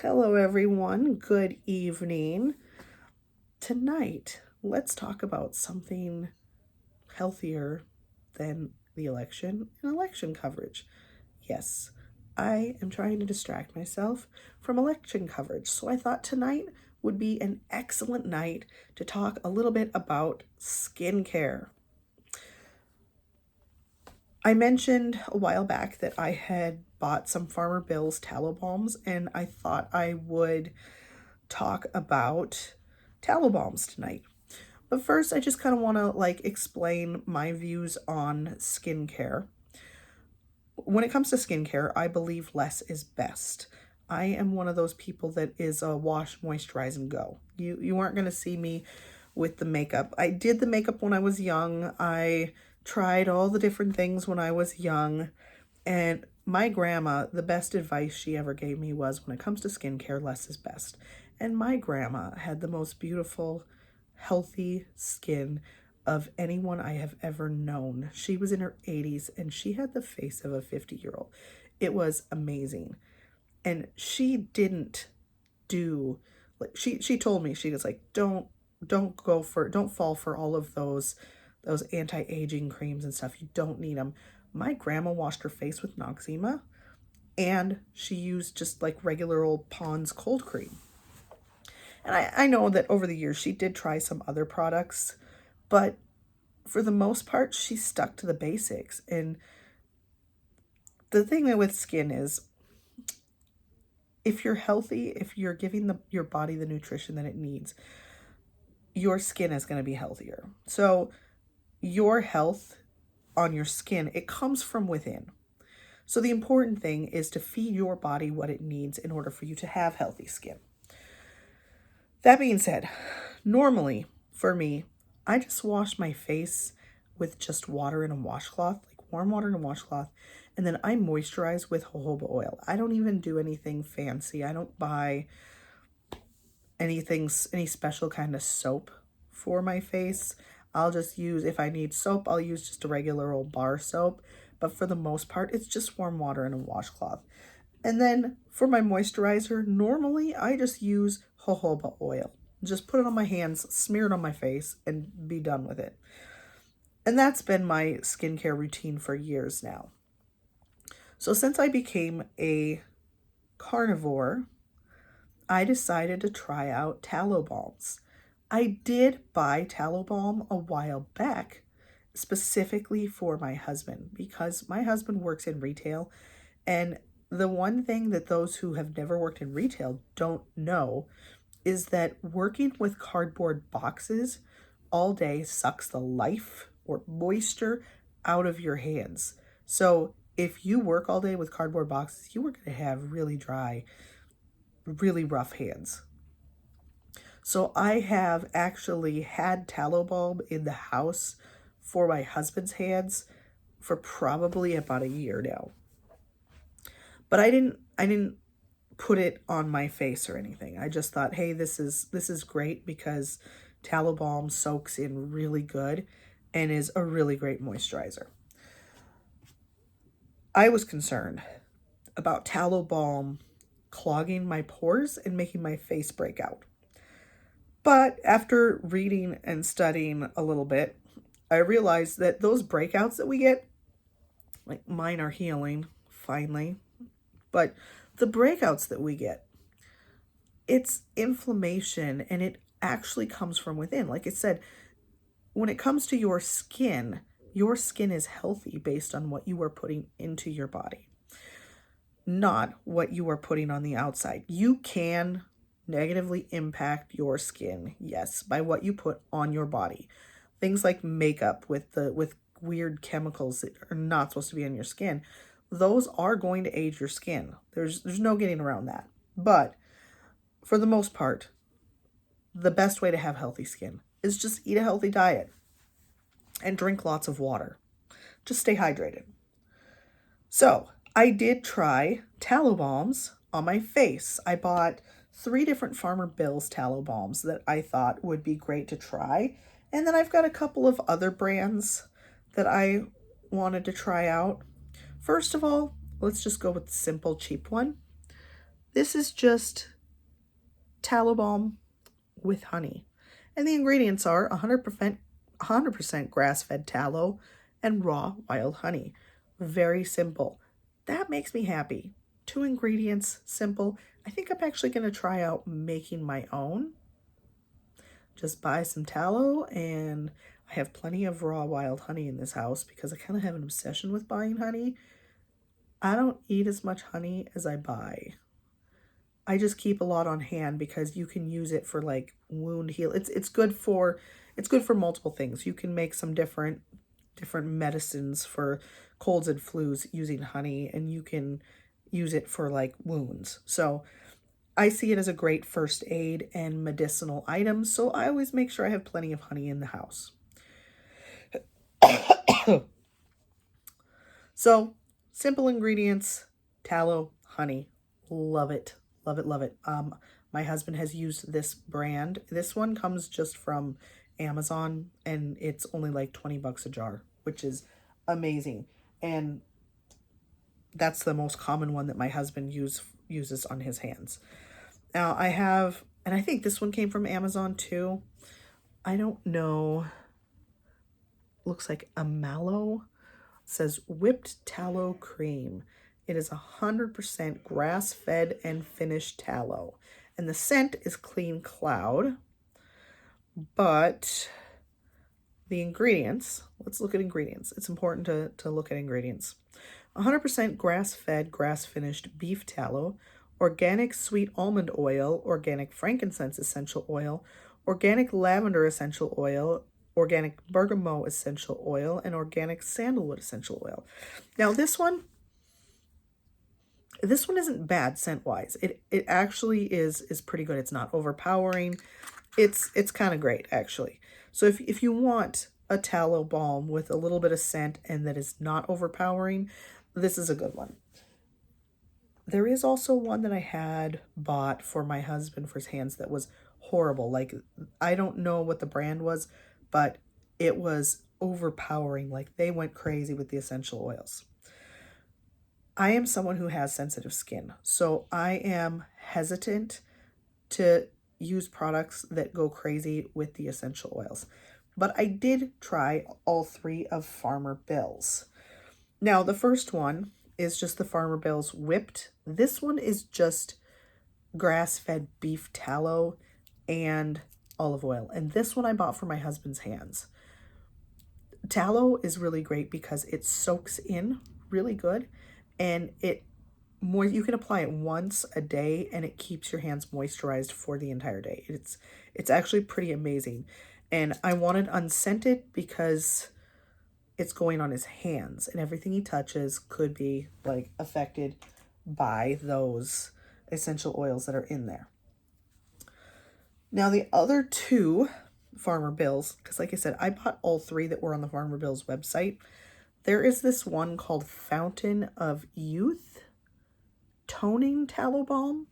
Hello, everyone. Good evening. Tonight, let's talk about something healthier than the election and election coverage. Yes, I am trying to distract myself from election coverage, so I thought tonight would be an excellent night to talk a little bit about skincare. I mentioned a while back that I had bought some Farmer Bill's tallow balms, and I thought I would talk about tallow balms tonight. But first, I just kind of want to explain my views on skincare. When it comes to skincare, I believe less is best. I am one of those people that is a wash, moisturize, and go. You aren't going to see me with the makeup. I did the makeup when I was young. I tried all the different things when I was young. And my grandma, the best advice she ever gave me was when it comes to skincare, less is best. And my grandma had the most beautiful, healthy skin of anyone I have ever known. She was in her 80s and she had the face of a 50-year-old. It was amazing. And she didn't do like she told me, she was like, don't fall for all of those anti-aging creams and stuff. You don't need them. My grandma washed her face with Noxzema and she used just like regular old Pond's cold cream. And I know that over the years she did try some other products, but for the most part, she stuck to the basics. And the thing with skin is, if you're healthy, if you're giving your body the nutrition that it needs, your skin is going to be healthier. So your health on your skin, it comes from within. So the important thing is to feed your body what it needs in order for you to have healthy skin. That being said, normally for me, I just wash my face with just water and a washcloth, like warm water and a washcloth, and then I moisturize with jojoba oil. I don't even do anything fancy. I don't buy any special kind of soap for my face. I'll just use, if I need soap, I'll use just a regular old bar soap. But for the most part, it's just warm water and a washcloth. And then for my moisturizer, normally I just use jojoba oil. Just put it on my hands, smear it on my face, and be done with it. And that's been my skincare routine for years now. So since I became a carnivore, I decided to try out tallow balms. I did buy tallow balm a while back, specifically for my husband, because my husband works in retail. And the one thing that those who have never worked in retail don't know is that working with cardboard boxes all day sucks the life or moisture out of your hands. So if you work all day with cardboard boxes, you are going to have really dry, really rough hands. So I have actually had tallow balm in the house for my husband's hands for probably about a year now. But I didn't put it on my face or anything. I just thought, hey, this is great because tallow balm soaks in really good and is a really great moisturizer. I was concerned about tallow balm clogging my pores and making my face break out. But after reading and studying a little bit, I realized that those breakouts that we get, like mine are healing finally, but the breakouts that we get, it's inflammation and it actually comes from within. Like I said, when it comes to your skin is healthy based on what you are putting into your body, not what you are putting on the outside. You can negatively impact your skin, yes, by what you put on your body. Things like makeup with weird chemicals that are not supposed to be on your skin, those are going to age your skin. There's no getting around that. But for the most part, the best way to have healthy skin is just eat a healthy diet and drink lots of water. Just stay hydrated. So I did try tallow balms on my face. I bought 3 different Farmer Bill's tallow balms that I thought would be great to try. And then I've got a couple of other brands that I wanted to try out. First of all, let's just go with the simple, cheap one. This is just tallow balm with honey. And the ingredients are 100% grass-fed tallow and raw wild honey. Very simple. That makes me happy. 2 ingredients, simple. I think I'm actually going to try out making my own. Just buy some tallow, and I have plenty of raw wild honey in this house because I kind of have an obsession with buying honey. I don't eat as much honey as I buy. I just keep a lot on hand because you can use it for like wound heal. It's good for multiple things. You can make some different medicines for colds and flus using honey, and you can use it for like wounds. So I see it as a great first aid and medicinal item, so I always make sure I have plenty of honey in the house. So, simple ingredients, tallow, honey. Love it. Love it, love it. My husband has used this brand. This one comes just from Amazon, and it's only like 20 bucks a jar, which is amazing. And that's the most common one that my husband uses on his hands. Now I have, and I think this one came from Amazon too. I don't know. Looks like a mallow. It says whipped tallow cream. It is 100% grass-fed and finished tallow. And the scent is Clean Cloud. But the ingredients, let's look at ingredients. It's important to look at ingredients. 100% grass-fed, grass-finished beef tallow, organic sweet almond oil, organic frankincense essential oil, organic lavender essential oil, organic bergamot essential oil, and organic sandalwood essential oil. Now this one isn't bad scent-wise. It actually is pretty good. It's not overpowering. It's kind of great, actually. So if you want a tallow balm with a little bit of scent and that is not overpowering, this is a good one. There is also one that I had bought for my husband for his hands that was horrible. Like, I don't know what the brand was, but it was overpowering. Like, they went crazy with the essential oils. I am someone who has sensitive skin, so I am hesitant to use products that go crazy with the essential oils. But I did try all 3 of Farmer Bill's. Now, the first one is just the Farmer Bill's whipped. This one is just grass-fed beef tallow and olive oil. And this one I bought for my husband's hands. Tallow is really great because it soaks in really good, and you can apply it once a day and it keeps your hands moisturized for the entire day. It's actually pretty amazing. And I wanted unscented because it's going on his hands, and everything he touches could be like affected by those essential oils that are in there. Now the other 2 Farmer Bill's, because like I said, I bought all 3 that were on the Farmer Bill's website. There is this one called Fountain of Youth Toning Tallow Balm,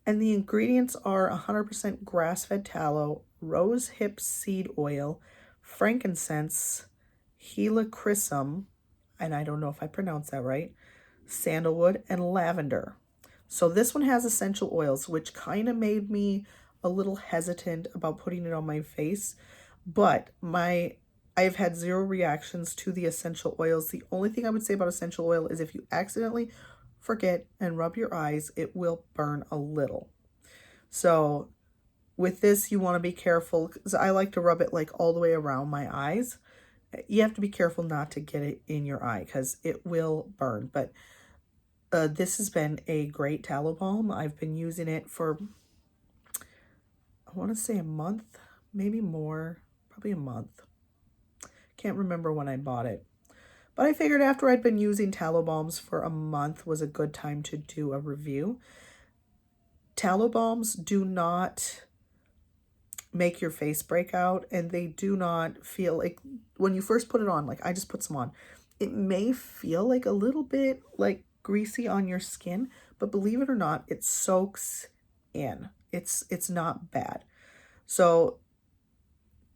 and the ingredients are 100% grass-fed tallow, rose hip seed oil, frankincense, helichrysum, and I don't know if I pronounced that right, sandalwood, and lavender. So this one has essential oils, which kind of made me a little hesitant about putting it on my face, but I've had 0 reactions to the essential oils. The only thing I would say about essential oil is if you accidentally forget and rub your eyes, it will burn a little. So with this, you want to be careful, because I like to rub it like all the way around my eyes. You have to be careful not to get it in your eye because it will burn. But this has been a great tallow balm. I've been using it for, I want to say a month, maybe more, probably a month. Can't remember when I bought it. But I figured after I'd been using tallow balms for a month was a good time to do a review. Tallow balms do not make your face break out, and they do not feel like, when you first put it on, like I just put some on, it may feel like a little bit like greasy on your skin, but believe it or not, it soaks in. It's not bad. So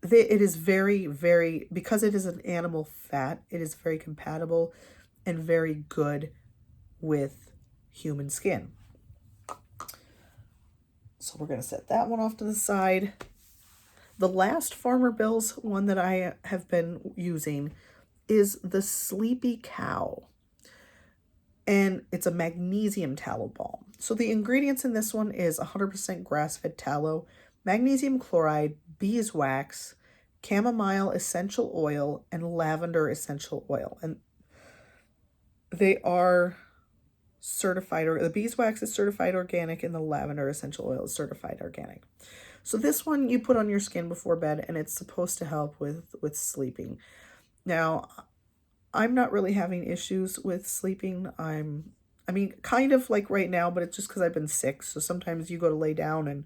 it is very, very, because it is an animal fat, it is very compatible and very good with human skin. So we're going to set that one off to the side. The last Farmer Bills one that I have been using is the Sleepy Cow. And it's a magnesium tallow balm. So the ingredients in this one is 100% grass-fed tallow, magnesium chloride, beeswax, chamomile essential oil, and lavender essential oil. And they are certified, or the beeswax is certified organic and the lavender essential oil is certified organic. So this one you put on your skin before bed, and it's supposed to help with sleeping. Now, I'm not really having issues with sleeping. I mean, kind of like right now, but it's just because I've been sick. So sometimes you go to lay down and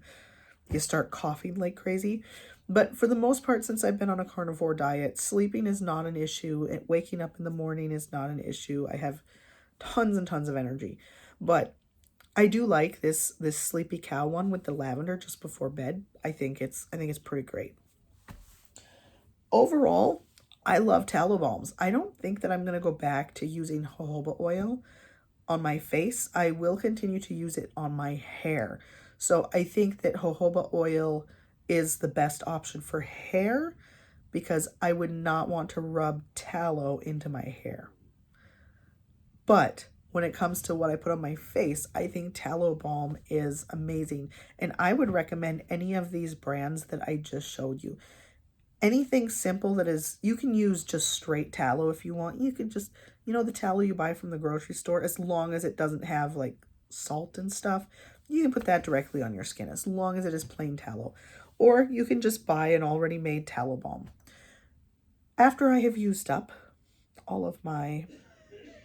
you start coughing like crazy. But for the most part, since I've been on a carnivore diet, sleeping is not an issue. Waking up in the morning is not an issue. I have tons and tons of energy. But I do like this Sleepy Cow one with the lavender just before bed. I think it's pretty great. Overall, I love tallow balms. I don't think that I'm going to go back to using jojoba oil on my face. I will continue to use it on my hair. So I think that jojoba oil is the best option for hair because I would not want to rub tallow into my hair. But when it comes to what I put on my face, I think tallow balm is amazing. And I would recommend any of these brands that I just showed you. Anything simple that is, you can use just straight tallow if you want. You could just, the tallow you buy from the grocery store, as long as it doesn't have like salt and stuff, you can put that directly on your skin as long as it is plain tallow. Or you can just buy an already made tallow balm. After I have used up all of my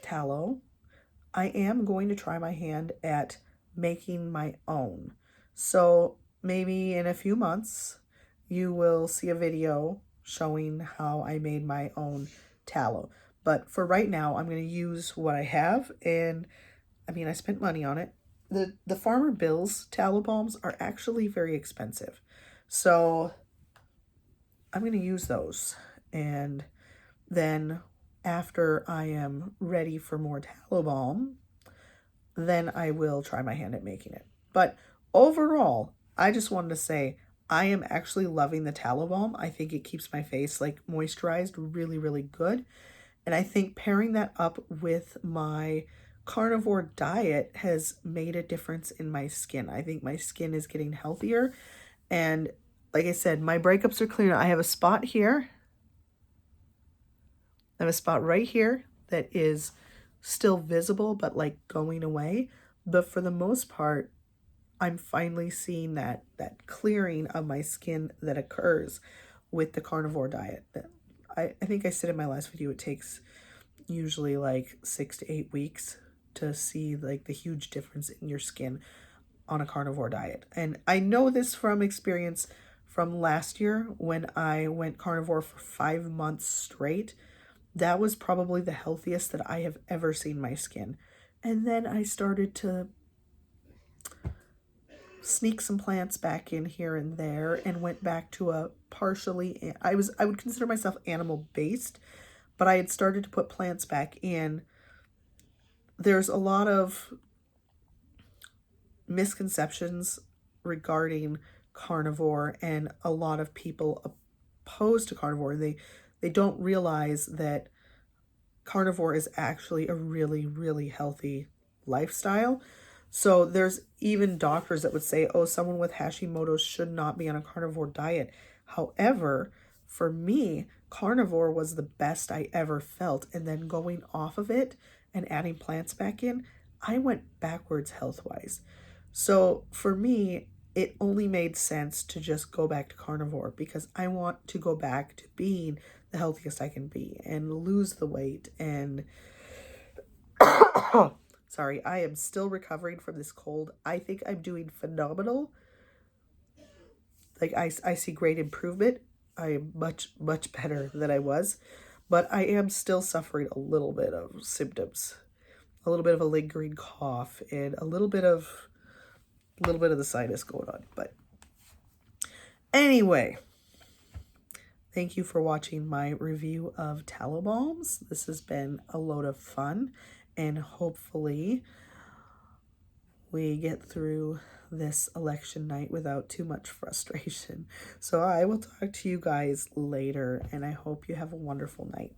tallow, I am going to try my hand at making my own. So maybe in a few months, you will see a video showing how I made my own tallow. But for right now, I'm going to use what I have. And I mean, I spent money on it. The Farmer Bills tallow balms are actually very expensive. So I'm going to use those. And then after I am ready for more tallow balm, then I will try my hand at making it. But overall, I just wanted to say I am actually loving the tallow balm. I think it keeps my face like moisturized really, really good. And I think pairing that up with my carnivore diet has made a difference in my skin. I think my skin is getting healthier. And like I said, my breakups are clear. I have a spot here. I have a spot right here that is still visible, but like going away. But for the most part, I'm finally seeing that clearing of my skin that occurs with the carnivore diet. I think I said in my last video, it takes usually like 6 to 8 weeks to see like the huge difference in your skin on a carnivore diet. And I know this from experience from last year when I went carnivore for 5 months straight. That was probably the healthiest that I have ever seen my skin. And then I started to sneak some plants back in here and there and went back to a partially, I would consider myself animal based, but I had started to put plants back in. There's a lot of misconceptions regarding carnivore, and a lot of people opposed to carnivore. They don't realize that carnivore is actually a really, really healthy lifestyle. So there's even doctors that would say, oh, someone with Hashimoto's should not be on a carnivore diet. However, for me, carnivore was the best I ever felt. And then going off of it and adding plants back in, I went backwards health-wise. So for me, it only made sense to just go back to carnivore because I want to go back to being the healthiest I can be and lose the weight. And sorry, I am still recovering from this cold. I think I'm doing phenomenal. Like I see great improvement. I am much, much better than I was, but I am still suffering a little bit of symptoms, a little bit of a lingering cough and a little bit of the sinus going on. But anyway, thank you for watching my review of tallow balms. This has been a load of fun, and hopefully we get through this election night without too much frustration. So I will talk to you guys later, and I hope you have a wonderful night.